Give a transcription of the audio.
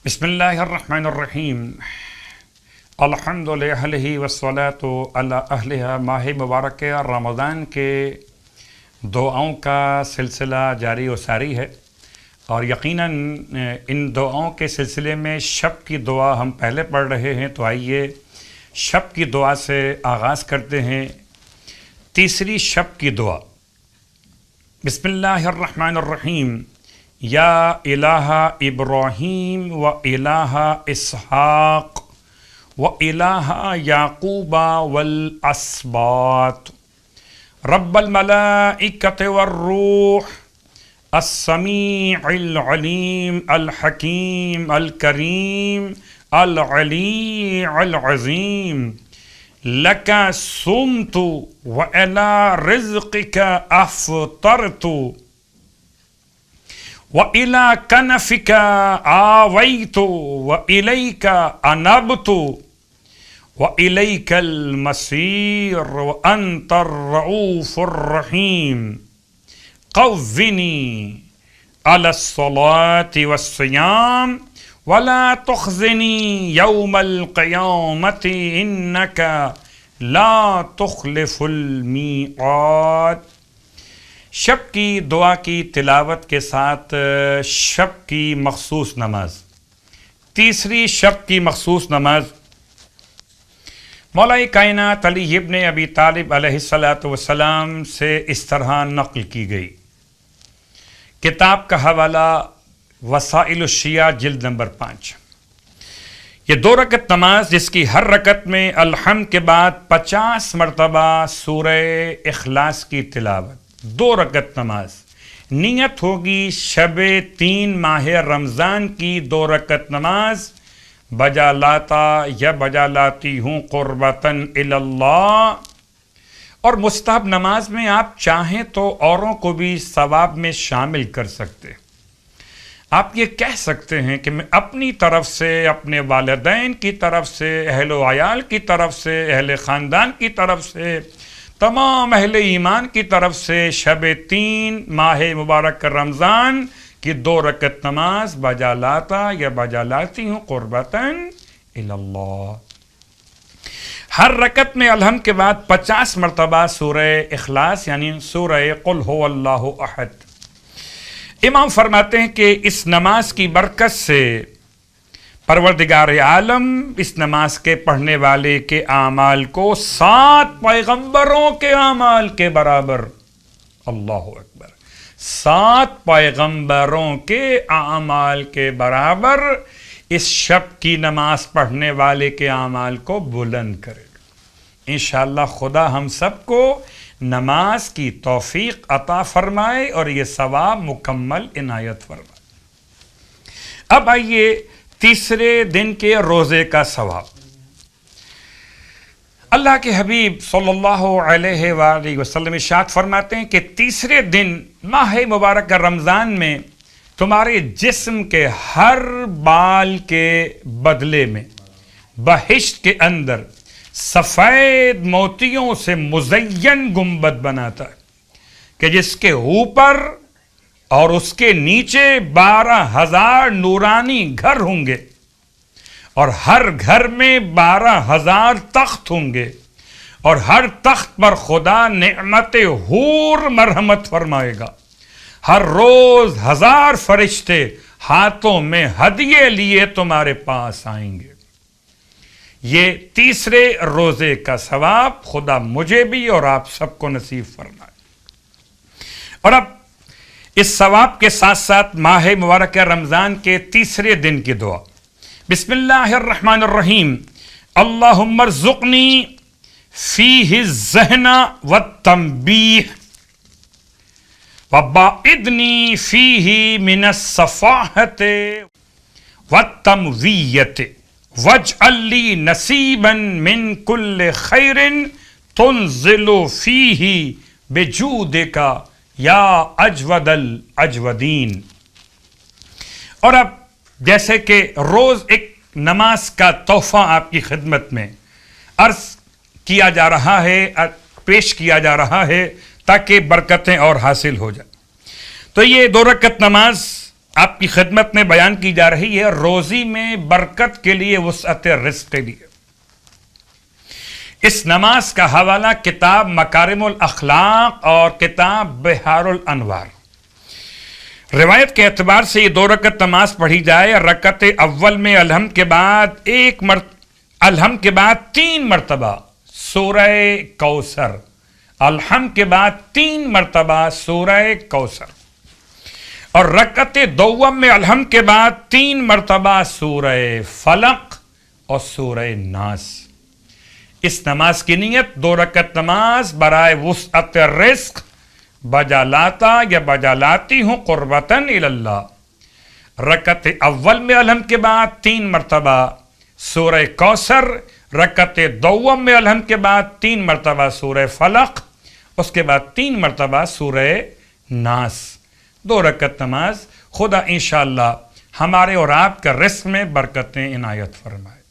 بسم اللہ الرحمن الرحیم الحمد للہ والصلاۃ علی اہلہا۔ ماہ مبارک رمضان کے دعاؤں کا سلسلہ جاری و ساری ہے، اور یقیناً ان دعاؤں کے سلسلے میں شب کی دعا ہم پہلے پڑھ رہے ہیں، تو آئیے شب کی دعا سے آغاز کرتے ہیں۔ تیسری شب کی دعا، بسم اللہ الرحمن الرحیم۔ یا الہ ابراہیم و الہ اسحاق و الہ یعقوب والاسباط رب الملائکۃ والروح السمیع العلیم الحکیم الکریم العلی العظیم، لک صمت و الی رزقک افطرت وَإِلَىٰ كَنَفِكَ آوَيْتُ وَإِلَيْكَ أَنَبْتُ وَإِلَيْكَ الْمَصِيرُ وَأَنْتَ الرَّءُوفُ الرَّحِيمُ، قَوِّنِي عَلَى الصَّلَاةِ وَالصِّيَامِ وَلَا تُخْزِنِي يَوْمَ الْقِيَامَةِ إِنَّكَ لَا تُخْلِفُ الْمِيعَادَ۔ شب کی دعا کی تلاوت کے ساتھ شب کی مخصوص نماز، تیسری شب کی مخصوص نماز مولا کائنات علی ابن ابی طالب علیہ السلام سے اس طرح نقل کی گئی۔ کتاب کا حوالہ وسائل الشیعہ جلد نمبر 5۔ یہ 2 رکعت نماز جس کی ہر رکعت میں الحمد کے بعد 50 مرتبہ سورہ اخلاص کی تلاوت، 2 رکعت نماز، نیت ہوگی شب 3 ماہ رمضان کی 2 رکعت نماز، بجا لاتا یا بجا لاتی ہوں قربتاً الی اللہ۔ اور مستحب نماز میں آپ چاہیں تو اوروں کو بھی ثواب میں شامل کر سکتے۔ آپ یہ کہہ سکتے ہیں کہ میں اپنی طرف سے، اپنے والدین کی طرف سے، اہل و عیال کی طرف سے، اہل خاندان کی طرف سے، تمام اہل ایمان کی طرف سے شب 3 ماہ مبارک رمضان کی 2 رکعت نماز بجا لاتا یا بجا لاتی ہوں قربتاً الی اللہ۔ ہر رکعت میں الحمد کے بعد 50 مرتبہ سورہ اخلاص یعنی سورہ قل هو اللہ احد۔ امام فرماتے ہیں کہ اس نماز کی برکت سے پروردگار عالم اس نماز کے پڑھنے والے کے اعمال کو 7 پیغمبروں کے اعمال کے برابر، اللہ اکبر، 7 پیغمبروں کے اعمال کے برابر اس شب کی نماز پڑھنے والے کے اعمال کو بلند کرے گا۔ انشاءاللہ خدا ہم سب کو نماز کی توفیق عطا فرمائے اور یہ ثواب مکمل عنایت فرمائے۔ اب آئیے تیسرے دن کے روزے کا ثواب۔ اللہ کے حبیب صلی اللہ علیہ وآلہ وسلم ارشاد فرماتے ہیں کہ تیسرے دن ماہ مبارک رمضان میں تمہارے جسم کے ہر بال کے بدلے میں بہشت کے اندر سفید موتیوں سے مزین گنبد بناتا ہے کہ جس کے اوپر اور اس کے نیچے 12,000 نورانی گھر ہوں گے، اور ہر گھر میں 12,000 تخت ہوں گے، اور ہر تخت پر خدا نعمت حور مرحمت فرمائے گا۔ ہر روز 1000 فرشتے ہاتھوں میں ہدیے لیے تمہارے پاس آئیں گے۔ یہ تیسرے روزے کا ثواب خدا مجھے بھی اور آپ سب کو نصیب فرمائے۔ اور اب اس ثواب کے ساتھ ساتھ ماہ مبارک رمضان کے تیسرے دن کی دعا، بسم اللہ الرحمن الرحیم۔ اللہم ارزقنی فیہ الذہن والتنبیہ وباعدنی فیہ من الصفاحۃ والتمویۃ واجعل لی نصیبا من کل خیر تنزل فیہ بجودک یا اجود الاجودین۔ اور اب جیسے کہ روز ایک نماز کا تحفہ آپ کی خدمت میں عرض کیا جا رہا ہے، پیش کیا جا رہا ہے تاکہ برکتیں اور حاصل ہو جائیں، تو یہ 2 رکعت نماز آپ کی خدمت میں بیان کی جا رہی ہے روزی میں برکت کے لیے، وسعت رزق کے لیے۔ اس نماز کا حوالہ کتاب مکارم الاخلاق اور کتاب بحار الانوار۔ روایت کے اعتبار سے یہ 2 رکعت نماز پڑھی جائے، رکعت اول میں الحمد کے بعد الحمد کے بعد 3 مرتبہ سورہ کوثر، الحمد کے بعد 3 مرتبہ سورہ کوثر، اور رکعت دوم میں الحمد کے بعد 3 مرتبہ سورہ فلق اور سورہ ناس۔ اس نماز کی نیت 2 رکعت نماز برائے وسعت رزق بجا لاتا یا بجا لاتی ہوں قربتاً اللہ۔ رکعت اول میں الحمد کے بعد 3 مرتبہ سورہ کوثر، رکعت دوم میں الحمد کے بعد 3 مرتبہ سورہ فلق، اس کے بعد 3 مرتبہ سورہ ناس۔ 2 رکعت نماز۔ خدا انشاءاللہ ہمارے اور آپ کا رزق میں برکتیں عنایت فرمائے۔